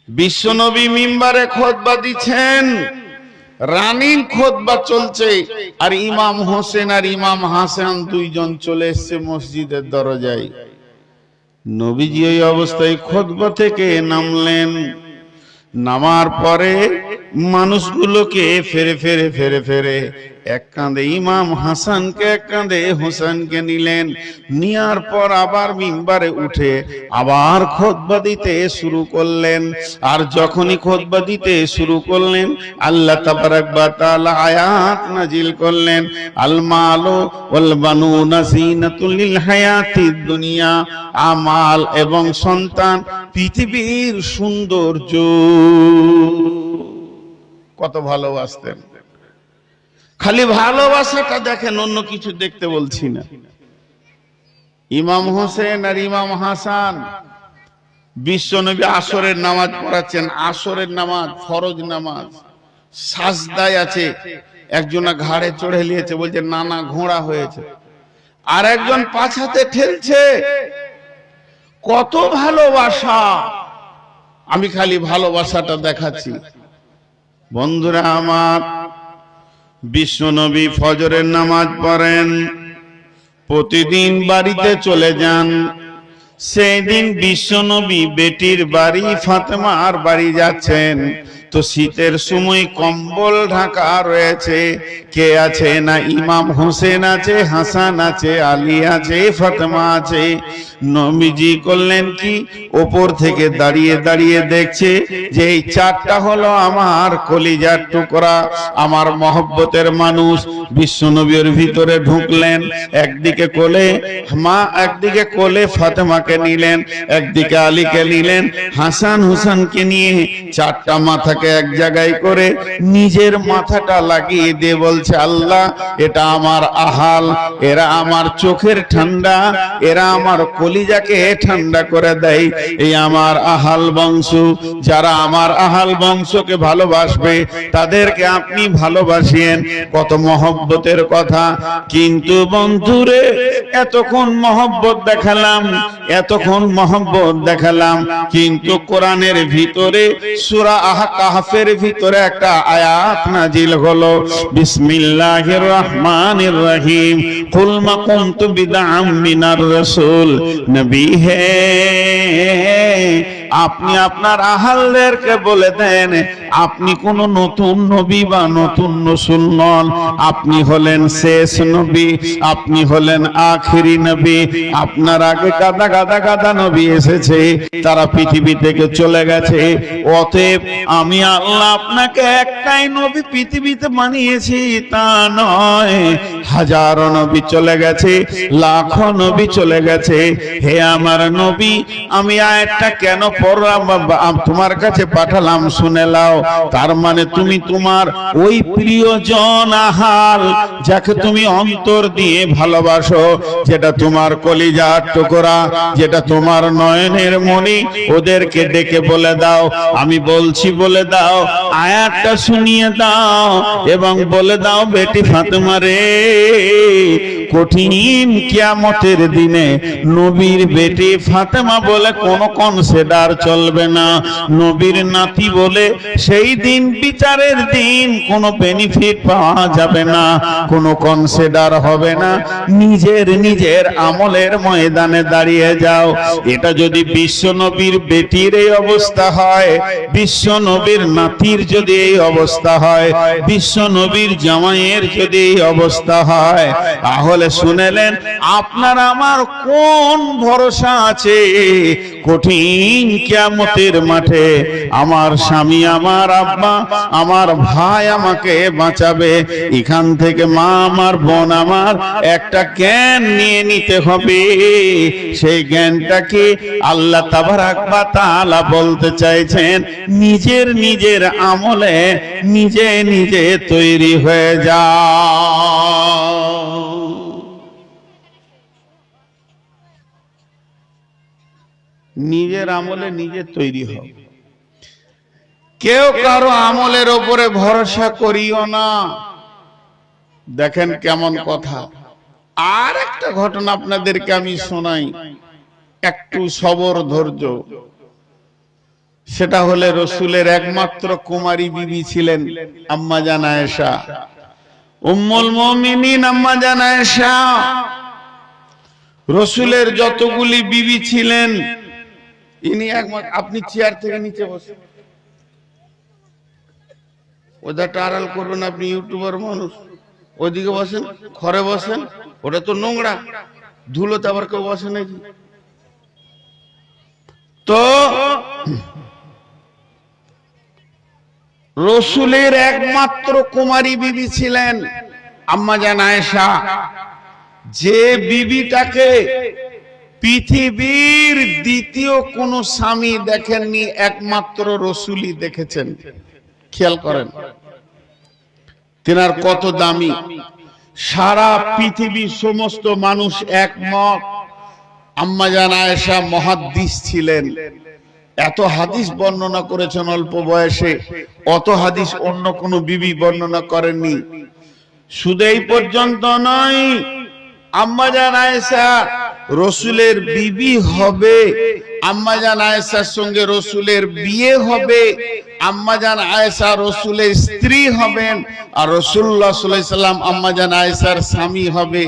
বিশ্বনবী মিম্বারে খুতবা দিচ্ছেন, রানিং খুতবা চলছে, আর ইমাম হোসেন আর ইমাম হাসান দুইজন চলে এসেছে মসজিদের দরজায়। নবীজি ওই অবস্থায় খুতবা থেকে নামলেন। নামার পরে মানুষগুলোকে ফেরে ফেরে ফেরে ফেরে এক কাঁধে ইমাম হাসানকে এক কাঁধে হোসেনকে নিলেন। নেওয়ার পর আবার মিম্বারে উঠে আবার খুতবা দিতে শুরু করলেন। আর যখনই খুতবা দিতে শুরু করলেন, আল্লাহ তাবারাক ওয়া তাআলা আয়াত নাজিল করলেন, আল মালু ওয়াল বানুনা যিনাতুল লিল হায়াতিদ দুনিয়া। আমাল এবং সন্তান পৃথিবীর সৌন্দর্য। কত ভালোবাসতেন। খালি ভালোবাসাটা দেখেন, অন্য কিছু দেখতে বলছি না। ইমাম হোসেন আর ইমাম হাসান বিশ্বনবী আসরের নামাজ পড়াচ্ছেন। আসরের নামাজ ফরজ নামাজ, সাজদায় আছে। একজনা ঘাড়ে চড়ে নিয়েছে, বলছে নানা ঘোড়া হয়েছে, আর একজন পাছাতে ঠেলছে। কত ভালোবাসা! আমি খালি ভালোবাসাটা দেখাচ্ছি। বন্ধুরা আমার, বিশ্বনবী ফজরের নামাজ পড়েন, প্রতিদিন বাড়িতে চলে যান। সেই দিন বিশ্বনবী বেটির বাড়ি ফাতেমার বাড়ি যাচ্ছেন। তো শীতের সময় কম্বল ঢাকা রয়েছে। কে আছে? না ইমাম হোসেন আছে, হাসান আছে, আলী আছে, ফাতেমা আছে। নবীজি করলেন কি, ওপর থেকে দাঁড়িয়ে দাঁড়িয়ে দেখছে যে এই চারটা হলো আমার কলিজার টুকরা, আমার মহব্বতের মানুষ। বিশ্বনবীর ভিতরে ঢুকলেন, একদিকে কোলে মা, একদিকে কোলে ফাতেমাকে নিলেন, একদিকে আলীকে নিলেন, হাসান হুসানকে নিয়ে চারটা মাথাকে এক জায়গায় করে নিজের মাথাটা লাগিয়ে দিয়ে বলছে, আল্লাহ এটা আমার আহাল, এরা আমার চোখের ঠান্ডা, এরা আমার কলিজাকে ঠান্ডা করে দেয়। এই আমার আহাল বংশ, যারা আমার আহাল বংশকে ভালোবাসবে তাদেরকে আপনি ভালোবাসিয়েন। কত মহব্বতের কথা। কিন্তু বন্ধুরে, এতক্ষণ মহব্বত দেখালাম, এতক্ষণ মহব্বত দেখালাম, কিন্তু কোরআনের ভিতরে সূরা কাহফের ভিতরে একটা আয়াত নাজিল হলো, বিসমিল্লাহির রহমানির রহিম, কুল মা কুনতু বিদআম মিনার রাসূল। নবী হে, আপনি আপনার আহালদেরকে বলে দেন, আপনি কোন নতুন নবী বা নতুন রাসূল নন, আপনি হলেন শেষ নবী, আপনি হলেন আখেরি নবী। আপনার আগে গাদা গাদা গাদা নবী এসেছে, তারা পৃথিবী থেকে চলে গেছে। অতএব আমি আল্লাহ আপনাকে একটাই নবী পৃথিবীতে বানিয়েছি তা নয়, হাজারো নবী চলে গেছে, লাখো নবী চলে গেছে। হে আমার নবী, আমি আয়াতটা কেন পড়লাম তোমার কাছে পাঠালাম শুনে নাও। তার মানে তুমি তোমার ওই প্রিয়জন আহাল, যাকে তুমি অন্তর দিয়ে ভালোবাসো, যেটা তোমার কলিজার টুকরা, যেটা তোমার নয়নের মণি, ওদেরকে ডেকে বলে দাও, আমি বলছি বলে দাও, আয়াতটা শুনিয়ে দাও এবং বলে দাও, বেটি ফাতেমা রে, কঠিন কিয়ামতের দিনে নবীর বেটি ফাতেমা বলে কোন কনসিডার চলবে না, নবীর নাতি বলে সেই দিন বিচারের দিন কোনো বেনিফিট পাওয়া যাবে না, কোনো কনসিডার হবে না। নিজের নিজের আমলের ময়দানে দাঁড়িয়ে যাও। এটা যদি বিশ্ব নবীর বেটির এই অবস্থা হয়, বিশ্ব নবীর নাতির যদি এই অবস্থা হয়, বিশ্ব নবীর জামাইয়ের যদি এই অবস্থা হয়, তাহলে শুনেলেন আপনার আমার কোন ভরসা আছে? কঠিন কিয়ামতের মাঠে আমার স্বামী, আমার আব্বা, আমার ভাই আমাকে বাঁচাবে। এখান থেকে মা আমার, বোন আমার, একটা জ্ঞান নিয়ে নিতে হবে। সেই জ্ঞানটা কি? আল্লাহ তাবারাক ওয়া তাআলা বলতে চাইছেন, নিজের নিজের আমলে নিজে নিজে তৈরি হয়ে যাও। নিজের আমলে নিজে তৈরি হও। কেউ কারো আমলের উপরে ভরসা করিও না। দেখেন কেমন কথা। আর একটা ঘটনা আপনাদেরকে আমি শোনাই, একটু সবর ধৈর্য। সেটা হলে রসুলের একমাত্র কুমারী বিবি ছিলেন আম্মা জান আয়েশা, উম্মুল মুমিনিন আম্মা জান আয়েশা। রসুলের যতগুলি বিবি ছিলেন ইনি একমাত্র। আপনি চেয়ার থেকে নিচে বসেন, ওটা আড়াল করবেন, আপনি ইউটিউবার মানুষ, ওইদিকে বসেন, ঘরে বসেন, ওটা তো নোংরা, ধুলোতে আবার কেউ বসে নাকি? তো রসুলের একমাত্র কুমারী বিবি ছিলেন আম্মা জান আয়েশা, যে বিবিটাকে পৃথিবীর দ্বিতীয় কোন স্বামী দেখেননি, একমাত্র রসুলই দেখেছেন। খেয়াল করেন তিনার কত দামি। সারা পৃথিবীর সমস্ত মানুষ একমত, আম্মা জান আয়েশা মুহাদ্দিস ছিলেন। এত হাদিস বর্ণনা করেছেন অল্প বয়সে, অত হাদিস অন্য কোন বিবি বর্ণনা করেননি। শুধু এই পর্যন্ত নয়, আম্মা জান আয়েশা রসুলের বিবি হবে, আম্মা জান আয়েশার সঙ্গে রসুলের বিয়ে হবে, আম্মা জান আয়েশা রসুলের স্ত্রী হবেন, আর রাসূলুল্লাহ সাল্লাল্লাহু আলাইহি সাল্লাম আম্মা জান আয়েশার স্বামী হবে।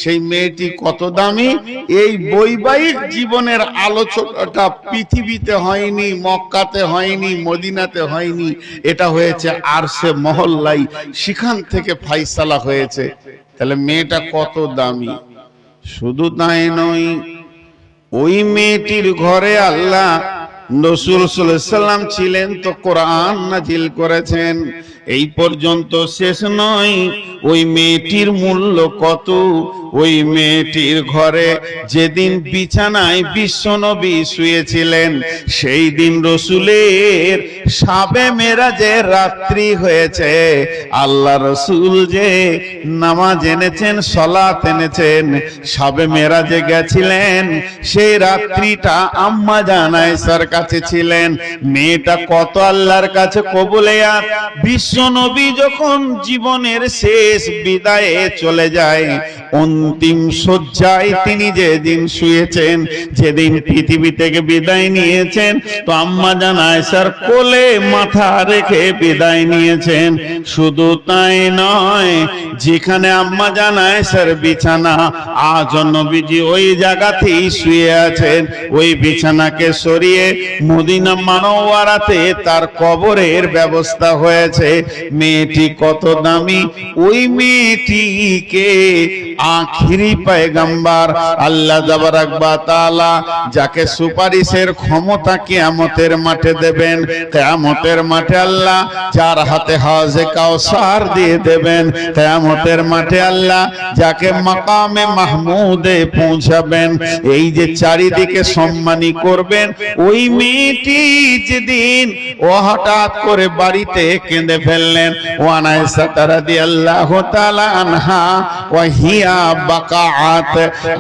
সেই মেয়েটি কত দামি! এই বৈবাহিক জীবনের আলোচনাটা পৃথিবীতে হয়নি, মক্কাতে হয়নি, মদিনাতে হয়নি, এটা হয়েছে আরশে মহল্লাই, সেখান থেকে ফাইসালা হয়েছে। তাহলে মেয়েটা কত দামি! শুধু তাই নয়, ওই মেয়েটির ঘরে আল্লাহ রাসূল সাল্লাল্লাহু আলাইহি সাল্লাম ছিলেন, তো কোরআন নাজিল করেছেন। এই পর্যন্ত শেষ নয়, ওই মেয়েটির মূল্য কত! ওই মেয়েটির ঘরে যেদিন বিছানায় বিশ্বনবী শুয়েছিলেন, সেই দিন রসুলের শাবে মেরাজের রাত্রি হয়েছে। আল্লাহ রসুল যে নামাজ এনেছেন, সালাত এনেছেন, শাবে মেরাজে গেছিলেন, সেই রাত্রিটা আম্মা জান আয়েশার কাছে ছিলেন। মেয়েটা কত আল্লাহর কাছে কবুলিয়াত! বিশ্বনবী যখন জীবনের শেষ বিদায়ে চলে যায়, অন্তিম শয্যায় তিনি যেদিন শুয়েছেন, যেদিন পৃথিবী থেকে বিদায় নিয়েছেন, তো আম্মা জান আয়েশার কোলে মাথা রেখে বিদায় নিয়েছেন। শুধু তাই নয়, যেখানে আম্মা জান আয়েশার বিছানা, আজ নবীজি ওই জায়গাতেই শুয়ে আছেন। ওই বিছানাকে সরিয়ে মদিনা মানওয়ারাতে তার কবরের ব্যবস্থা হয়েছে। মেয়েটি কত দামি! ওই মেয়েটিকে আখিরি পয়গম্বর আল্লাহ তাবারাক ওয়া তাআলা যাকে সুপারিশের ক্ষমতা কিয়ামতের মাঠে দেবেন, কিয়ামতের মাঠে আল্লাহ যার হাতে হাউজে কাউসার দিয়ে দেবেন, কিয়ামতের মাঠে আল্লাহ যাকে মাকামে মাহমুদে পৌঁছাবেন, এই যে চারিদিকে সম্মানী করবেন, ওই মেয়েটি যেদিন ও হঠাৎ করে বাড়িতে কেঁদে ফেললেন, ওয়া আয়েশা রাদিয়াল্লাহু তাআলা আনহা ওয়া হিয়া বাকাআত,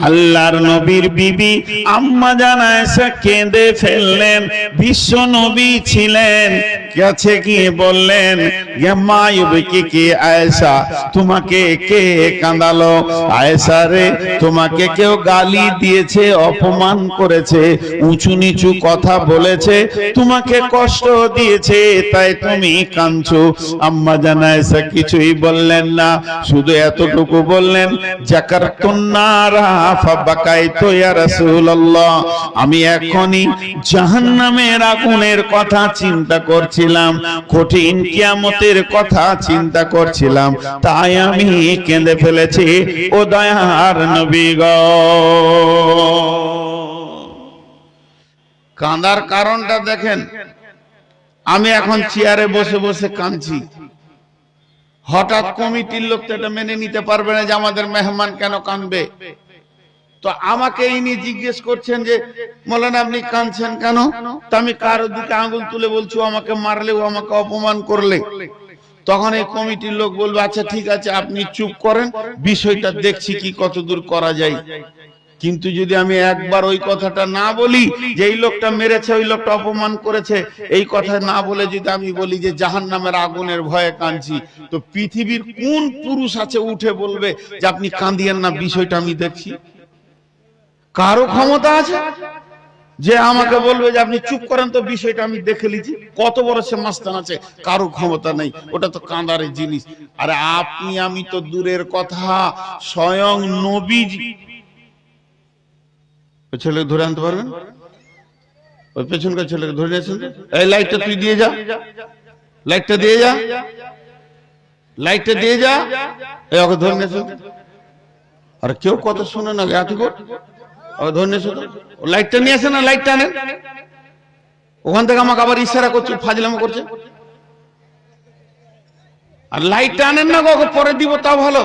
আল্লাহর নবীর বিবি আম্মা জান আয়েশা কেঁদে ফেললেন। বিশ্ব নবী ছিলেন, কাছে গিয়ে বললেন, ইয়া মা ইউবকি আয়েশা, তোমাকে কে কাঁদালো? আয়েশা রে, তোমাকে কেউ গালি দিয়েছে, অপমান করেছে, উঁচু নিচু কথা বলেছে, তোমাকে কষ্ট দিয়েছে, তাই তুমি কাঁদছো। আম্মা জান আয়েশা কিছুই বললেন না, শুধু এতটুকু বললেন, যাকারতুন নারা ফাবাকাইতু ইয়া রাসূলুল্লাহ, আমি এখনি জাহান্নামের আগুনের কথা চিন্তা করছিলাম, কঠিন কিয়ামতের কথা চিন্তা করছিলাম, তাই আমি কেঁদে ফেলেছি। ও দয়ার নবী গো, কাঁদার কারণটা দেখেন। আমি এখন চেয়ারে বসে বসে কাঁদছি, হঠাৎ কমিটির লোক তো এটা মেনে নিতে পারবে না যে আমাদের মেহমান কেন কাঁদবে। তো আমাকে ইনি জিজ্ঞেস করছেন যে মৌলানা আপনি কাঁদছেন কেন? তো আমি কারোর দিকে আঙুল তুলে বলছি, আমাকে মারলে, ও আমাকে অপমান করলে, তখন এই কমিটির লোক বলবে আচ্ছা ঠিক আছে আপনি চুপ করেন, বিষয়টা দেখছি কি কতদূর করা যায়। কিন্তু যদি আমি একবার ওই কথাটা না বলি যে এই লোকটা মেরেছে, ওই লোকটা অপমান করেছে, এই কথা না বলে যদি আমি বলি যে জাহান্নামের আগুনের ভয়ে কাঁদছি, তো পৃথিবীর কোন পুরুষ আছে উঠে বলবে যে আপনি কাঁদিয়েন না, বিষয়টা আমি দেখছি? কারো ক্ষমতা আছে? যে আমাকে বলবে যে আপনি চুপ করেন তো, বিষয়টা আমি দেখে লিছি, কত বড় সে মাস্তান আছে, কারো ক্ষমতা নেই, ওটা তো কাঁদারের জিনিস। আরে আপনি আমি তো দূরের কথা, স্বয়ং নবীজি। ওই ছেলেকে ধরে আনতে পারবেন? ওই পেছনকার ছেলেকে ধরে নিয়েছেন, এই লাইটটা তুই দিয়ে যা, লাইটটা দিয়ে যা, লাইটটা দিয়ে যা, এই ওকে ধরে নিয়েছেন। আর কেউ কথা শুনে না, ধরে নিয়েছে, লাইটটা নিয়ে আসে না, লাইটটা আনেন। ওখান থেকে আমাকে আবার ইশারা করছে, ফাজলামো করছে, আর লাইটটা আনেন না, ওকে পরে দিব, তাও ভালো।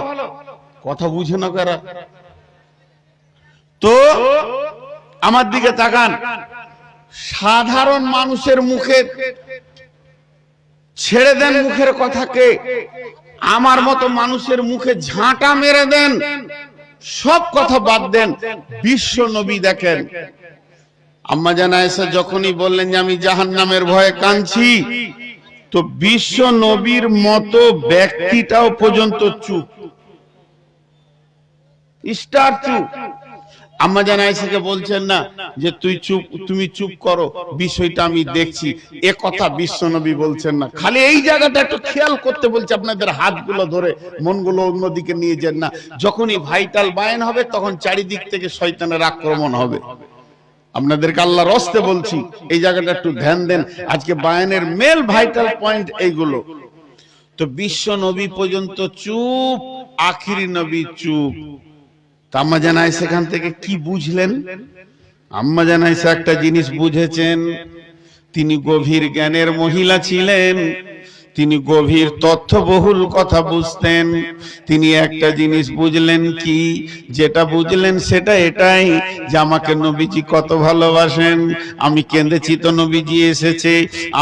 কথা বুঝে না কারা। তো আমার দিকে তাকান, সাধারণ মানুষের মুখে ছেড়ে দেন মুখের কথাকে, আমার মতো মানুষের মুখে ঝাঁটা মেরে দেন, সব কথা বাদ দেন। বিশ্ব নবী দেখেন, আম্মা জান আয়েশা যখনই বললেন যে আমি জাহান্নামের ভয়ে কাঁদছি, তো বিশ্ব নবীর মতো ব্যক্তিটাও পর্যন্ত চুপ, স্টার চুপ। আম্মা জান আয়েশাকে বলছেন না যে তুই চুপ, তুমি চুপ করো, বিষয়টা আমি দেখছি, এ কথা বিশ্ব নবী বলছেন না। খালি এই জায়গাটা একটু খেয়াল করতে বলছে, আপনাদের হাতগুলো ধরে মনগুলো অন্যদিকে নিয়ে যান না। যখনই ভাইটাল বায়ান হবে তখন চারিদিক থেকে শয়তানের আক্রমণ হবে। আপনাদেরকে আল্লাহর রাস্তে বলছি, এই জায়গাটা একটু ধ্যান দেন। আজকে বায়ানের মেল ভাইটাল পয়েন্ট এইগুলো। তো বিশ্ব নবী পর্যন্ত চুপ, আখিরি নবী চুপ। আম্মা জান আয়েশা সেখান থেকে কি বুঝলেন? আম্মা জান আয়েশা একটা জিনিস বুঝেছেন, তিনি গভীর জ্ঞানের মহিলা ছিলেন, তিনি গভীর তথ্যবহুল কথা বুঝতেন। তিনি একটা জিনিস বুঝলেন, কি যেটা বুঝলেন সেটা এটাই যে আমাকে নবীজি কত ভালোবাসেন। আমি কেঁদেছি তো নবীজি এসেছে,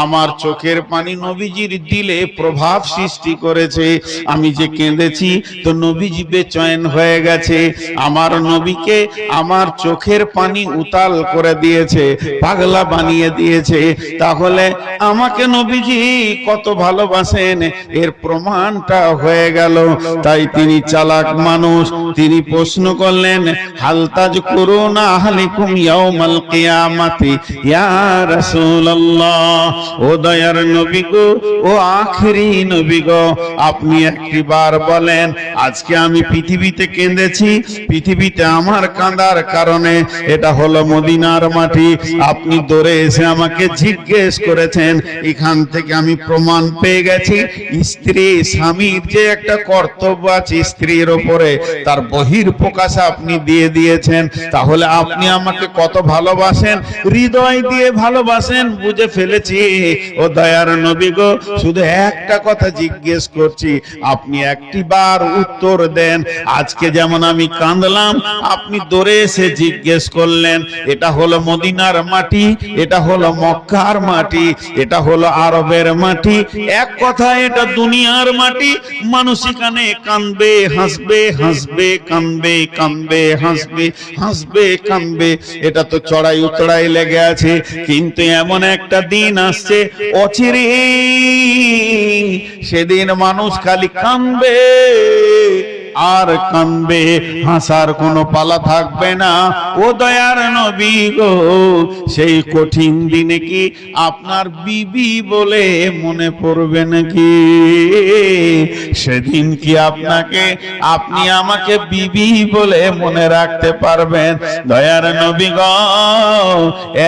আমার চোখের পানি নবীজির দিলে প্রভাব সৃষ্টি করেছে। আমি যে কেঁদেছি তো নবীজি বেচৈন হয়ে গেছে, আমার নবীকে আমার চোখের পানি উতাল করে দিয়েছে, পাগলা বানিয়ে দিয়েছে। তাহলে আমাকে নবীজি কত ভালোবাসেন এর প্রমাণটা হয়ে গেল। তাই তিনি চালাক মানুষ, তিনি প্রশ্ন করলেন, হাল তাযকুরুনা আহলিকুম ইয়াউমাল কিয়ামাতি ইয়া রাসূলুল্লাহ। ও দয়ার নবী গো, ও আখেরি নবী গো, আপনি একবার বলেন, আজকে আমি পৃথিবীতে কেঁদেছি, পৃথিবীতে আমার কাঁদার কারণে এটা হলো মদিনার মাটি। আপনি দৌড়ে এসে আমাকে জিজ্ঞেস করেছেন, এখান থেকে আমি প্রমাণ পেয়ে গেছি স্ত্রী স্বামীর যে একটা কর্তব্য আছে স্ত্রীর উপরে, তার বহির প্রকাশ আপনি দিয়ে দিয়েছেন। তাহলে আপনি আমাকে কত ভালোবাসেন, হৃদয় দিয়ে ভালোবাসেন, বুঝে ফেলেছি। ও দয়ার নবী গো, শুধু একটা কথা জিজ্ঞেস করছি, আপনি একটিবার উত্তর দেন। আজকে যেমন আমি কাঁদলাম, আপনি দৌড়ে এসে জিজ্ঞেস করলেন, এটা হলো মদিনার মাটি, এটা হলো মক্কার মাটি, এটা হলো আরবের মাটি, এক কথা এটা দুনিয়ার মাটি। মানুষ এখানে কাঁদবে, হাসবে, হাসবে, কাঁদবে, কাঁদবে, হাসবে, হাসবে, কাঁদবে, এটা তো চড়াই উতড়াই লেগে আছে। কিন্তু এমন একটা দিন আসছে অচিরে, সেদিন মানুষ খালি কাঁদবে আর কাঁদবে, হাসার কোনো পালা থাকবে না। ও দয়ার নবী গো, সেই কঠিন দিনে কি আপনার বিবি বলে মনে পড়বে নাকি? সেদিন কি আপনি আমাকে বিবি বলে মনে রাখতে পারবেন? দয়ার নবী গো,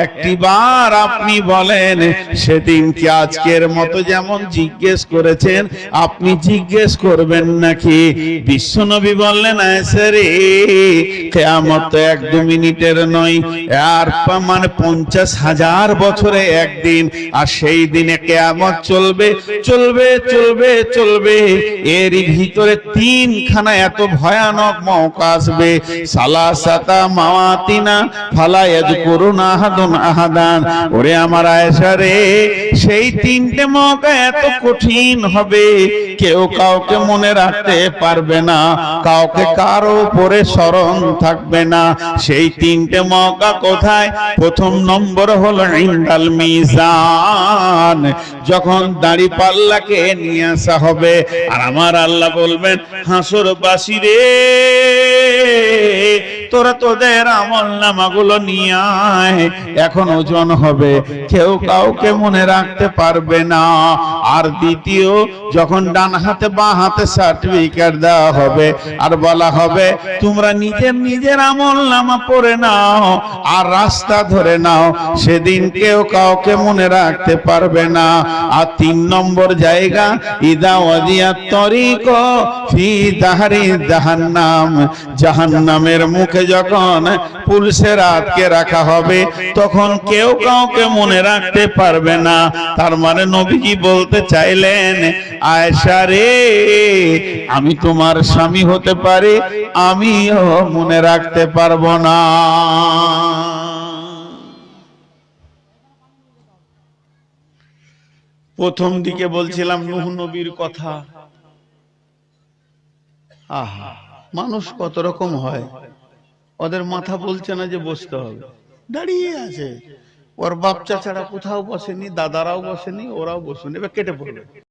একটিবার আপনি বলেন, সেদিন কি আজকের মতো যেমন জিজ্ঞেস করেছেন আপনি জিজ্ঞেস করবেন নাকি? বিশ্বনবী বললেন, আয়েশা রে, কিয়ামত তো 1-2 মিনিটের নয়, আর মানে 50,000 বছরে একদিন। আর সেই দিনে কিয়ামত চলবে, চলবে, চলবে, চলবে। এর ভিতরে 3খানা এত ভয়ানক মওকা আসবে, সালাসাতা মাওয়াতিনা ফালা ইয়াযকুরুনা আহাদুন আহাদান। ওরে আমার আয়েশা রে, সেই 3টে মওকা এত কঠিন হবে, কেউ কাউকে মনে রাখতে পারবে না, কাউকে কারো উপরে স্মরণ থাকবে না। সেই 3টে মওকা কোথায়? প্রথম নম্বর হলো ইনদাল মিজান, যখন দাড়ি পাল্লাকে নিয়ে আসা হবে, আর আমার আল্লাহ বলবেন, হাসরবাসী রে, তোরা তোদের আমল নামাগুলো নিয়ে আয়, এখন ওজন হবে, কেউ কাউকে মনে রাখতে পারবে না। আর দ্বিতীয়, যখন ডান হাতে বাঁ হাতে সার্টিফিকেট দেওয়া হবে আর বলা হবে তোমরা নিজের নিজের আমল নামা পড়ে নাও আর রাস্তা ধরে নাও, সেদিন কেউ কাউকে মনে রাখতে পারবে না। আর 3 নম্বর জায়গা, ইদা ওয়াদিয়াত তরিক ফি দাহরি জাহান্নাম, জাহান্নামের মুখে যখন পুলিশের আটকে রাখা হবে তখন কেউ কাউকে মনে রাখতে পারবে না। তার মানে নবীজি বলতে চাইলেন, আয়েশা রে, আমি তোমার স্বামী হতে পারি, আমিও মনে রাখতে পারবো না। প্রথম দিকে বলছিলাম নূহ নবীর কথা। আহা, মানুষ কত রকম হয়, ওদের মাথা বলছে না যে বসতে হবে, দাঁড়িয়ে আছে। ওর বাপ চাচারা কোথাও বসেনি, দাদারাও বসেনি, ওরাও বসেনি, এবার কেটে পড়বে।